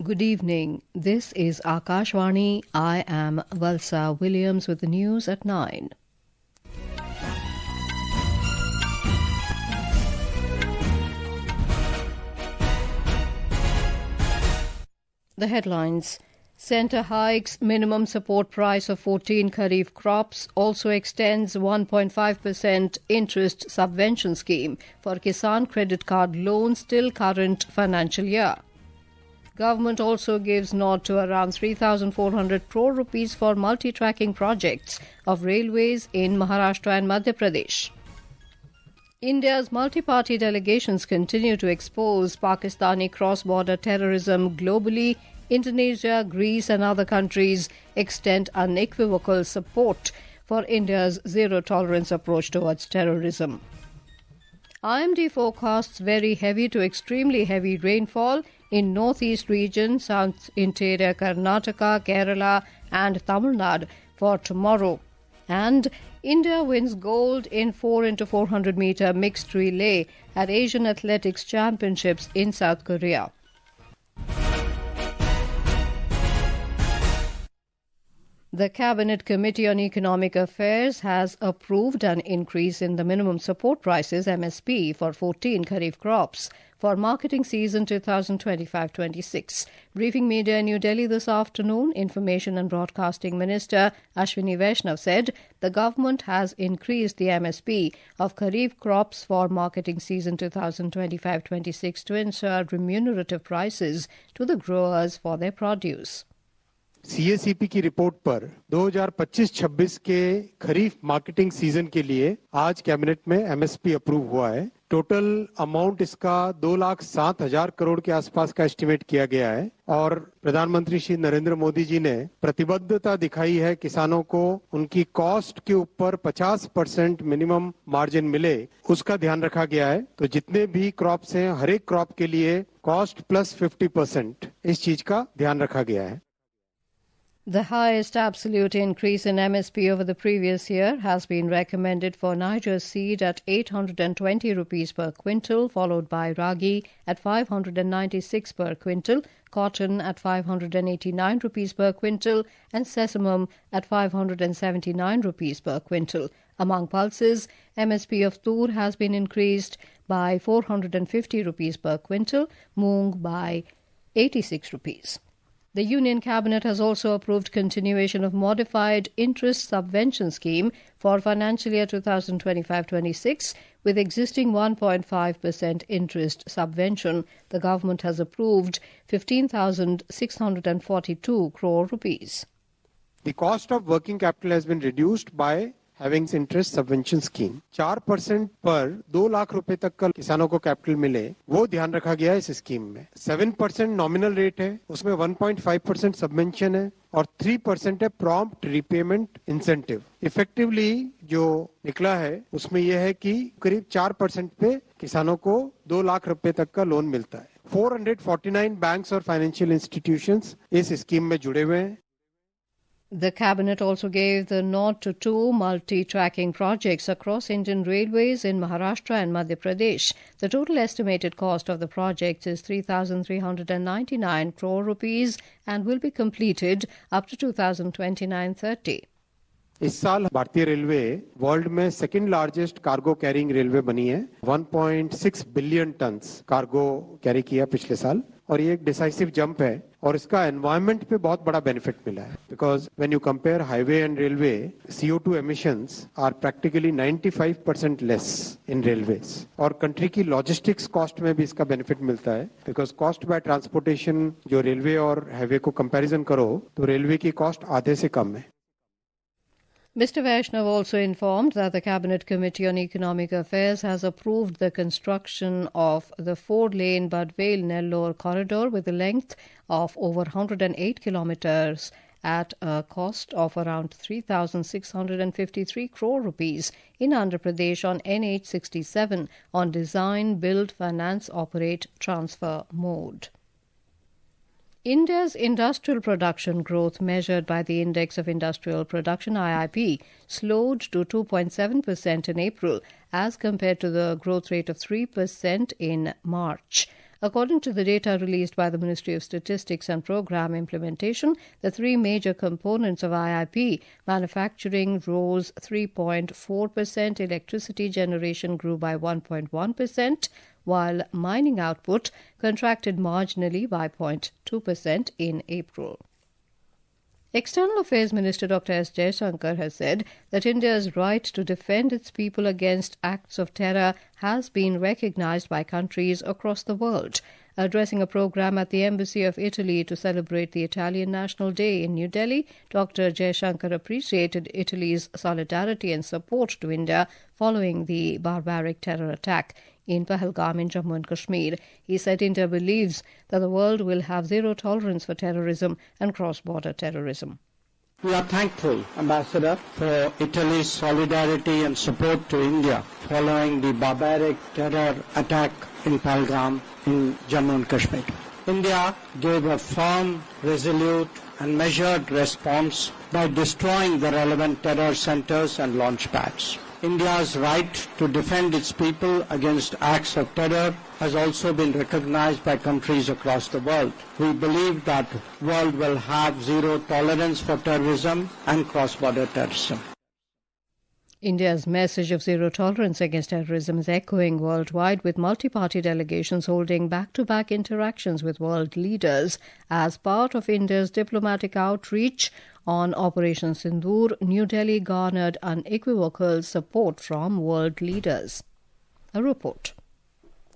Good evening. This is Akashvani. I am Valsa Williams with the news at 9. The headlines. Centre hikes minimum support price of 14 Kharif crops, also extends 1.5% interest subvention scheme for Kisan Credit Card loans till current financial year. Government also gives nod to around 3,400 crore rupees for multi-tracking projects of railways in Maharashtra and Madhya Pradesh. India's multi-party delegations continue to expose Pakistani cross-border terrorism globally. Indonesia, Greece and other countries extend unequivocal support for India's zero-tolerance approach towards terrorism. IMD forecasts very heavy to extremely heavy rainfall in northeast region, South Interior Karnataka, Kerala and Tamil Nadu for tomorrow. And India wins gold in 4x400 meter mixed relay at Asian Athletics Championships in South Korea. The Cabinet Committee on Economic Affairs has approved an increase in the minimum support prices (MSP) for 14 Kharif crops for marketing season 2025-26. Briefing media in New Delhi this afternoon, Information and Broadcasting Minister Ashwini Vaishnav said the government has increased the MSP of Kharif crops for marketing season 2025-26 to ensure remunerative prices to the growers for their produce. CACP की report पर 2025-26 के खरीफ marketing season के लिए आज cabinet में MSP approve हुआ है। Total amount इसका 2,07,000 करोड़ के आसपास का एस्टिमेट किया गया है और प्रधानमंत्री श्री नरेंद्र मोदी जी ने प्रतिबद्धता दिखाई है किसानों को उनकी कॉस्ट के ऊपर 50% मिनिमम मार्जिन मिले, उसका ध्यान रखा गया है। तो जितने भी क्रॉप्स हैं, हर एक क्रॉप के लिए कॉस्ट प्लस 50% इस चीज का ध्यान रखा गया है। The highest absolute increase in MSP over the previous year has been recommended for Niger seed at 820 rupees per quintal, followed by ragi at 596 per quintal, cotton at 589 rupees per quintal, and sesamum at 579 rupees per quintal. Among pulses, MSP of tur has been increased by 450 rupees per quintal, moong by 86 rupees. The Union Cabinet has also approved continuation of modified interest subvention scheme for financial year 2025-26 with existing 1.5% interest subvention. The government has approved 15,642 crore rupees. The cost of working capital has been reduced by having interest subvention scheme. 4% पर 2 लाख रुपए तक का किसानों को capital मिले, वो ध्यान रखा गया है इस स्कीम में। 7% नॉमिनल रेट है, उसमें 1.5% सबवेंशन है और 3% है प्रॉम्प्ट रीपेमेंट इंसेंटिव। इफेक्टिवली जो निकला है उसमें यह है कि करीब 4% पे किसानों को 2 लाख रुपए तक का लोन मिलता है। 449 बैंक्स और फाइनेंशियल इंस्टीट्यूशंस इस स्कीम में जुड़े हुए हैं। The Cabinet also gave the nod to 2 multi-tracking projects across Indian railways in Maharashtra and Madhya Pradesh. The total estimated cost of the projects is 3,399 crore rupees and will be completed up to 2029-30. इस साल भारतीय railway world में second largest cargo carrying railway बनी है। 1.6 billion turns cargo carry किया पिछले साल और ये एक डिसाइसिव जंप है और इसका एनवायरनमेंट पे बहुत बड़ा बेनिफिट मिला है because when you compare highway and railway CO2 emissions are practically 95% less in railways और कंट्री की लॉजिस्टिक्स कॉस्ट में भी इसका बेनिफिट मिलता है बिकॉज कॉस्ट बाय ट्रांसपोर्टेशन जो रेलवे और हाईवे को कंपैरिजन करो तो रेलवे की कॉस्ट आधे से कम है। Mr. Vaishnav also informed that the Cabinet Committee on Economic Affairs has approved the construction of the 4-lane Budvale-Nellore corridor with a length of over 108 kilometers at a cost of around 3,653 crore rupees in Andhra Pradesh on NH67 on design, build, finance, operate, transfer mode. India's industrial production growth measured by the Index of Industrial Production IIP slowed to 2.7% in April as compared to the growth rate of 3% in March. According to the data released by the Ministry of Statistics and Program Implementation, the three major components of IIP, manufacturing rose 3.4%, electricity generation grew by 1.1%, while mining output contracted marginally by 0.2% in April. External Affairs Minister Dr. S. Jaishankar has said that India's right to defend its people against acts of terror has been recognized by countries across the world. Addressing a program at the Embassy of Italy to celebrate the Italian National Day in New Delhi, Dr. Jaishankar appreciated Italy's solidarity and support to India following the barbaric terror attack in Pahalgam in Jammu and Kashmir. He said India believes that the world will have zero tolerance for terrorism and cross-border terrorism. We are thankful, Ambassador, for Italy's solidarity and support to India following the barbaric terror attack in Pahalgam in Jammu and Kashmir. India gave a firm, resolute and measured response by destroying the relevant terror centers and launch pads. India's right to defend its people against acts of terror has also been recognized by countries across the world. We believe that the world will have zero tolerance for terrorism and cross-border terrorism. India's message of zero tolerance against terrorism is echoing worldwide, with multi-party delegations holding back-to-back interactions with world leaders as part of India's diplomatic outreach. On Operation Sindoor, New Delhi garnered unequivocal support from world leaders. A report.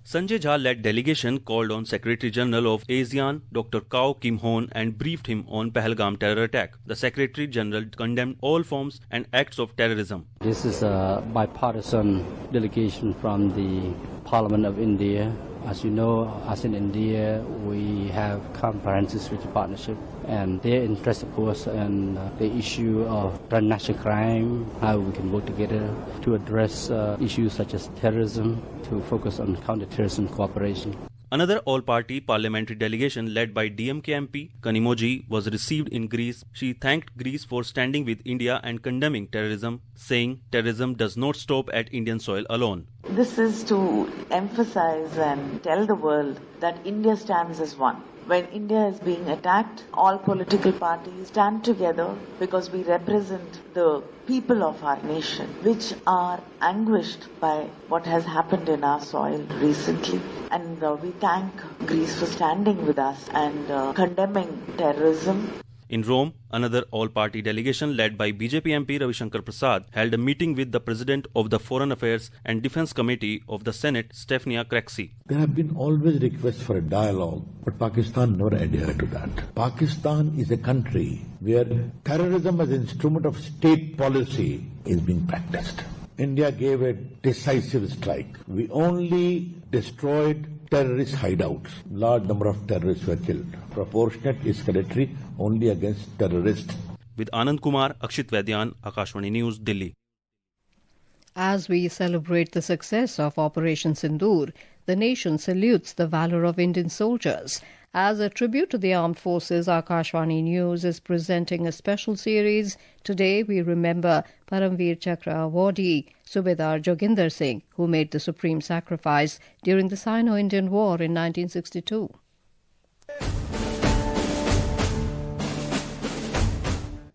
Sanjay Jha-led delegation called on Secretary General of ASEAN, Dr. Kao Kim Hoon, and briefed him on Pahalgam terror attack. The Secretary General condemned all forms and acts of terrorism. This is a bipartisan delegation from the Parliament of India. As you know, as in India, we have comprehensive security partnership, and they're interested, of course, in the issue of transnational crime, how we can work together to address issues such as terrorism, to focus on counter-terrorism cooperation. Another all-party parliamentary delegation led by DMK MP Kanimoji was received in Greece. She thanked Greece for standing with India and condemning terrorism, saying terrorism does not stop at Indian soil alone. This is to emphasize and tell the world that India stands as one. When India is being attacked, all political parties stand together because we represent the people of our nation, which are anguished by what has happened in our soil recently. And we thank Greece for standing with us and condemning terrorism. In Rome, another all-party delegation led by BJP MP Ravi Shankar Prasad held a meeting with the President of the Foreign Affairs and Defence Committee of the Senate, Stefania Craxi. There have been always requests for a dialogue, but Pakistan never adhered to that. Pakistan is a country where terrorism as an instrument of state policy is being practiced. India gave a decisive strike. We only destroyed terrorist hideouts. Large number of terrorists were killed. Proportionate escalatory only against terrorists. With Anand Kumar, Akshit Vaidyan, Akashvani News, Delhi. As we celebrate the success of Operation Sindoor, the nation salutes the valour of Indian soldiers. As a tribute to the armed forces, Akashvani News is presenting a special series. Today we remember Paramveer Chakra awardee Subedar Joginder Singh, who made the supreme sacrifice during the Sino-Indian War in 1962.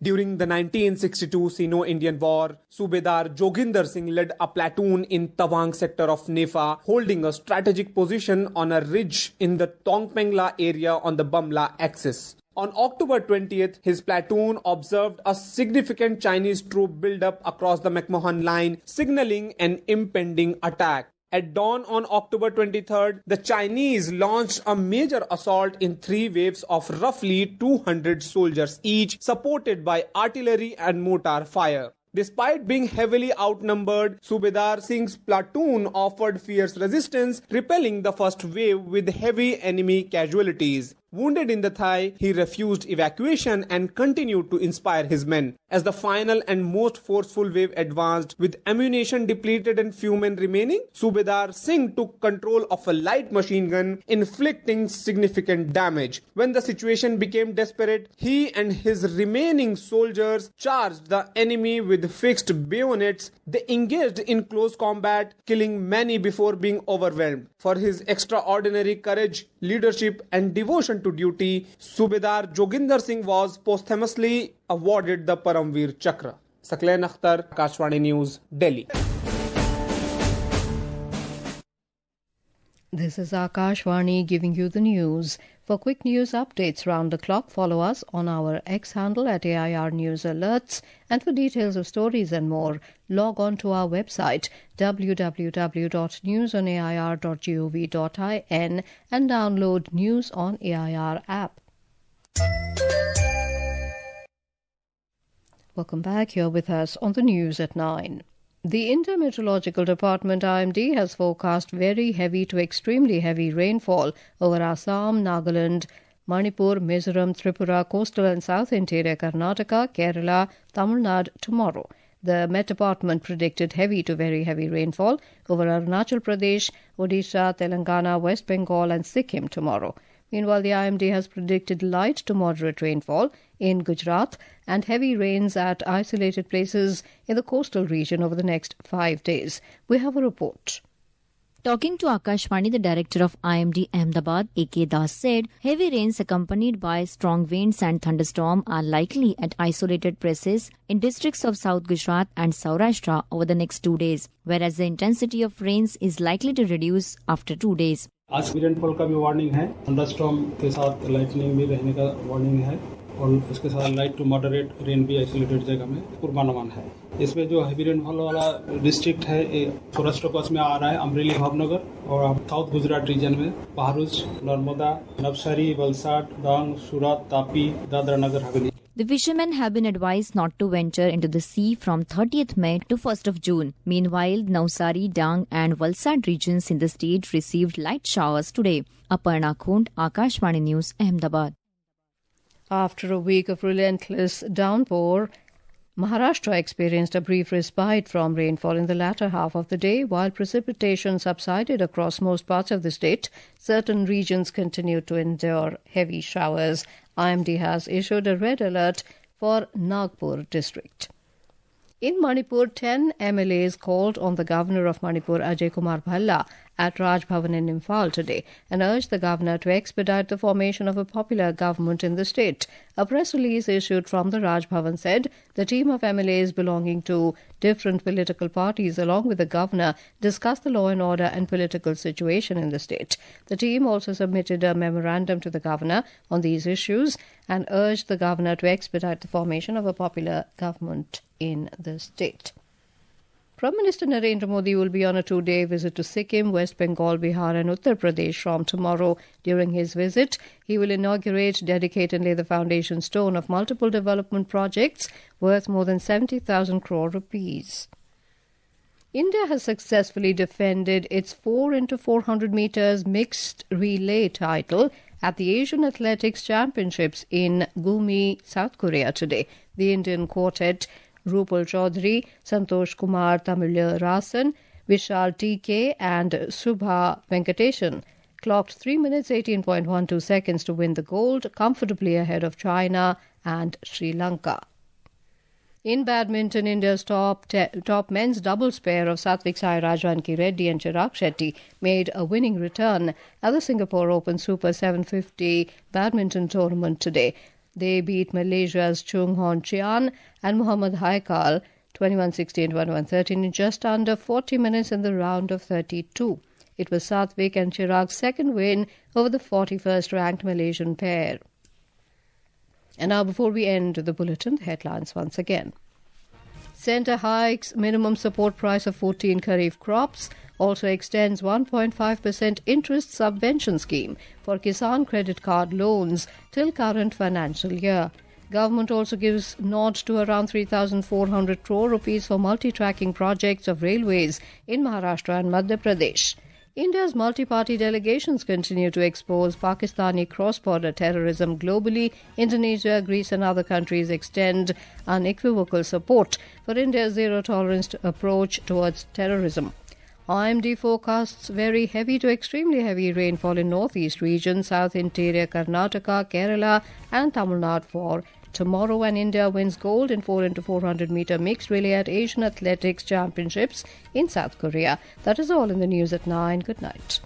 During the 1962 Sino-Indian War, Subedar Joginder Singh led a platoon in Tawang sector of Nefa, holding a strategic position on a ridge in the Tongpengla area on the Bamla axis. On October 20th, his platoon observed a significant Chinese troop build-up across the McMahon line, signaling an impending attack. At dawn on October 23rd, the Chinese launched a major assault in 3 waves of roughly 200 soldiers each, supported by artillery and mortar fire. Despite being heavily outnumbered, Subedar Singh's platoon offered fierce resistance, repelling the first wave with heavy enemy casualties. Wounded in the thigh, he refused evacuation and continued to inspire his men. As the final and most forceful wave advanced, with ammunition depleted and few men remaining, Subedar Singh took control of a light machine gun, inflicting significant damage. When the situation became desperate, he and his remaining soldiers charged the enemy with fixed bayonets. They engaged in close combat, killing many before being overwhelmed. For his extraordinary courage, leadership and devotion to duty, Subedar Joginder Singh was posthumously awarded the Paramveer Chakra. Sakleen Akhtar, Akashvani News, Delhi. This is Akashvani giving you the news. For quick news updates round the clock, follow us on our X handle at AIR News Alerts. And for details of stories and more, log on to our website www.newsonair.gov.in and download News on AIR app. Welcome back. Here with us on the news at 9. The India Meteorological Department IMD has forecast very heavy to extremely heavy rainfall over Assam, Nagaland, Manipur, Mizoram, Tripura, coastal and south interior Karnataka, Kerala, Tamil Nadu tomorrow. The Met Department predicted heavy to very heavy rainfall over Arunachal Pradesh, Odisha, Telangana, West Bengal and Sikkim tomorrow. Meanwhile, the IMD has predicted light to moderate rainfall in Gujarat and heavy rains at isolated places in the coastal region over the next 5 days. We have a report. Talking to Akashvani, the director of IMD Ahmedabad, A.K. Das said, heavy rains accompanied by strong winds and thunderstorm are likely at isolated places in districts of South Gujarat and Saurashtra over the next 2 days, whereas the intensity of rains is likely to reduce after 2 days. आज भी rainfall का भी warning है, thunderstorm के साथ lightning भी रहने का वार्निंग है और उसके साथ लाइट टू मॉडरेट रेन भी आइसोलेटेड जगह में पूर्वानुमान है। इसमें जो हैवी रेनफॉल वाला डिस्ट्रिक्ट है सौराष्ट्र कोस्ट में आ रहा है अमरेली भावनगर और साउथ गुजरात रीजन में बहारुच, नर्मदा, नवसारी, वलसाड, डांग, सूरत, Tapi, Dadra Nagar Haveli. The fishermen have been advised not to venture into the sea from 30th May to 1st of June. Meanwhile, Navsari, Dang and Valsad regions in the state received light showers today. Aparna Khund, Akashvani News, Ahmedabad. After a week of relentless downpour, Maharashtra experienced a brief respite from rainfall in the latter half of the day. While precipitation subsided across most parts of the state, certain regions continued to endure heavy showers. IMD has issued a red alert for Nagpur district. In Manipur, 10 MLAs called on the governor of Manipur, Ajay Kumar Bhalla, at Raj Bhavan in Imphal today and urged the governor to expedite the formation of a popular government in the state. A press release issued from the Raj Bhavan said the team of MLAs belonging to different political parties along with the governor discussed the law and order and political situation in the state. The team also submitted a memorandum to the governor on these issues and urged the governor to expedite the formation of a popular government in the state. Prime Minister Narendra Modi will be on a 2-day visit to Sikkim, West Bengal, Bihar and Uttar Pradesh from tomorrow. During his visit, he will inaugurate, dedicate and lay the foundation stone of multiple development projects worth more than 70,000 crore rupees. India has successfully defended its 4x400 meters mixed relay title at the Asian Athletics Championships in Gumi, South Korea today. The Indian quartet Rupal Chaudhary, Santosh Kumar Tamilarasan, Vishal TK and Subha Venkatesan clocked 3 minutes 18.12 seconds to win the gold, comfortably ahead of China and Sri Lanka. In badminton, India's top men's doubles pair of Satvik Sairaj, Ranki Reddy and Chirag Shetty made a winning return at the Singapore Open Super 750 badminton tournament today. They beat Malaysia's Chung Hon Chian and Muhammad Haikal 21-16, 21-13 in just under 40 minutes in the round of 32. It was Satvik and Chirag's second win over the 41st ranked Malaysian pair. And now, before we end the bulletin, the headlines once again. Centre hikes minimum support price of 14 Kharif crops, also extends 1.5% interest subvention scheme for Kisan Credit Card loans till current financial year. Government also gives nod to around 3,400 crore rupees for multi-tracking projects of railways in Maharashtra and Madhya Pradesh. India's multi-party delegations continue to expose Pakistani cross-border terrorism globally. Indonesia, Greece and other countries extend unequivocal support for India's zero-tolerance approach towards terrorism. IMD forecasts very heavy to extremely heavy rainfall in northeast region, south interior Karnataka, Kerala and Tamil Nadu for tomorrow, and India wins gold in 4x400 meter mixed relay at Asian Athletics Championships in South Korea. That is all in the news at 9. Good night.